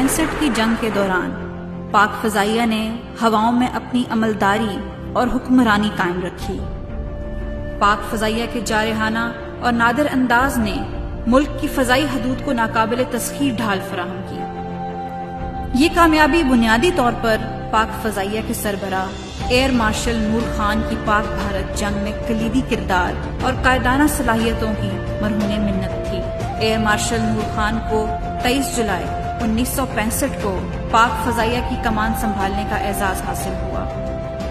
1965 کی جنگ کے دوران پاک فضائیہ نے ہواؤں میں اپنی عملداری اور حکمرانی قائم رکھی۔ پاک فضائیہ کے جارحانہ اور نادر انداز نے ملک کی فضائی حدود کو ناقابل تسخیر ڈھال فراہم کی۔ یہ کامیابی بنیادی طور پر پاک فضائیہ کے سربراہ ایئر مارشل نور خان کی پاک بھارت جنگ میں کلیدی کردار اور قائدانہ صلاحیتوں کی مرہون منت تھی۔ ایئر مارشل نور خان کو 23 جولائی 1965 کو پاک فضائیہ کی کمان سنبھالنے کا اعزاز حاصل ہوا۔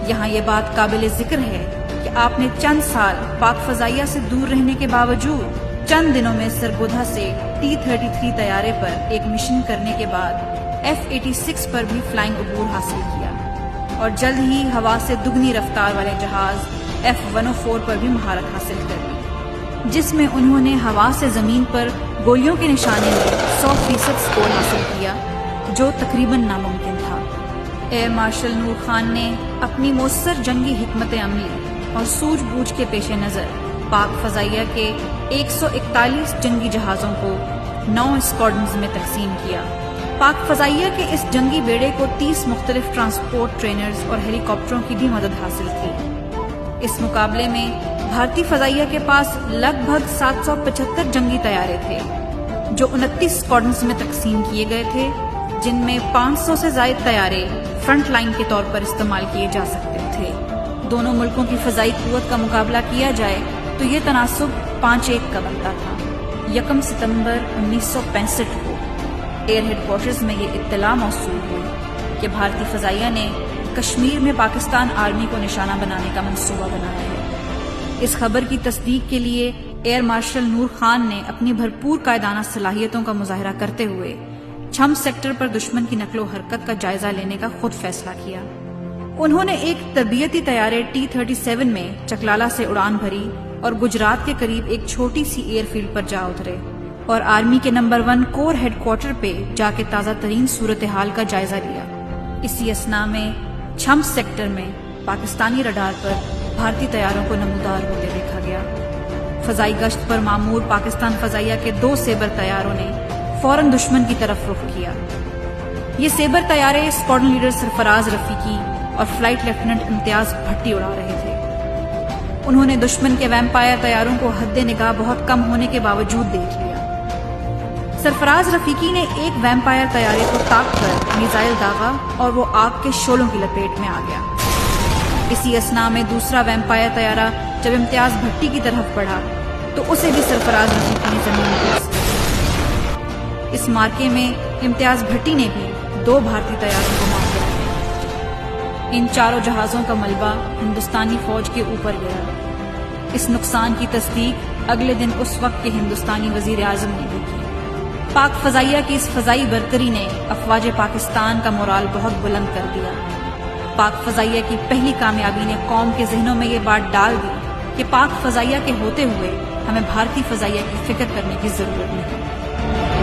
یہاں یہ بات قابل ذکر ہے کہ آپ نے چند سال پاک فضائیہ سے دور رہنے کے باوجود چند دنوں میں سرگودھا سے T-33 طیارے پر ایک مشن کرنے کے بعد F-86 پر بھی فلائنگ عبور حاصل کیا اور جلد ہی ہوا سے دگنی رفتار والے جہاز F-104 پر بھی مہارت حاصل کر لی، جس میں انہوں نے ہوا سے زمین پر گولیوں کے نشانے میں 100% سکور حاصل کیا، جو تقریباً ناممکن تھا۔ ایئر مارشل نور خان نے اپنی مؤثر جنگی حکمت عملی اور سوجھ بوجھ کے پیش نظر پاک فضائیہ کے 141 جنگی جہازوں کو 9 اسکواڈرنز میں تقسیم کیا۔ پاک فضائیہ کے اس جنگی بیڑے کو 30 مختلف ٹرانسپورٹ ٹرینرز اور ہیلی کاپٹروں کی بھی مدد حاصل تھی۔ اس مقابلے میں بھارتی فضائیہ کے پاس لگ بھگ 775 جنگی طیارے تھے، جو 29 اسکواڈرنز میں تقسیم کیے گئے تھے، جن میں 500 سے زائد طیارے فرنٹ لائن کے طور پر استعمال کیے جا سکتے تھے۔ دونوں ملکوں کی فضائی قوت کا مقابلہ کیا جائے تو یہ تناسب 5-1 کا بنتا تھا۔ 1 ستمبر 1965 کو ایئر ہیڈ کوارٹرز میں یہ اطلاع موصول ہوئی کہ بھارتی فضائیہ نے کشمیر میں پاکستان آرمی کو نشانہ بنانے کا منصوبہ بنایا ہے۔ اس خبر کی تصدیق کے لیے ایئر مارشل نور خان نے اپنی بھرپور قائدانہ صلاحیتوں کا مظاہرہ کرتے ہوئے چھم سیکٹر پر دشمن کی نقل و حرکت کا جائزہ لینے کا خود فیصلہ کیا۔ انہوں نے ایک تربیتی طیارے T-37 میں چکلالہ سے اڑان بھری اور گجرات کے قریب ایک چھوٹی سی ایئر فیلڈ پر جا اترے اور آرمی کے نمبر 1 کور ہیڈ کوارٹر پہ جا کے تازہ ترین صورتحال کا جائزہ لیا۔ اسی اثناء میں چھم سیکٹر میں پاکستانی رڈار پر بھارتی طیاروں کو نمودار ہوتے دیکھا گیا۔ فضائی گشت پر مامور پاکستان فضائیہ کے 2 سیبر طیاروں نے فوراً دشمن کی طرف رخ کیا۔ یہ سیبر طیارے اسکواڈرن لیڈر سرفراز رفیقی اور فلائٹ لیفٹیننٹ امتیاز بھٹی اڑا رہے تھے۔ انہوں نے دشمن کے ویمپائر طیاروں کو حد نگاہ بہت کم ہونے کے باوجود دیکھ لیا۔ سرفراز رفیقی نے ایک ویمپائر طیارے کو تاک کر میزائل داغا اور وہ آگ کے شعلوں کی لپیٹ میں آ گیا۔ اسی اثناء میں دوسرا ویمپائر طیارہ جب امتیاز بھٹی کی طرف بڑھا تو اسے بھی سرفراز رفیقی نے زمین پر دیا۔ اس مارکے میں امتیاز بھٹی نے بھی 2 بھارتی طیاروں کو مار دیا۔ ان چاروں جہازوں کا ملبہ ہندوستانی فوج کے اوپر گیا۔ اس نقصان کی تصدیق اگلے دن اس وقت کے ہندوستانی وزیر اعظم نے بھی کی۔ پاک فضائیہ کی اس فضائی برتری نے افواج پاکستان کا مورال بہت بلند کر دیا۔ پاک فضائیہ کی پہلی کامیابی نے قوم کے ذہنوں میں یہ بات ڈال دی کہ پاک فضائیہ کے ہوتے ہوئے ہمیں بھارتی فضائیہ کی فکر کرنے کی ضرورت نہیں۔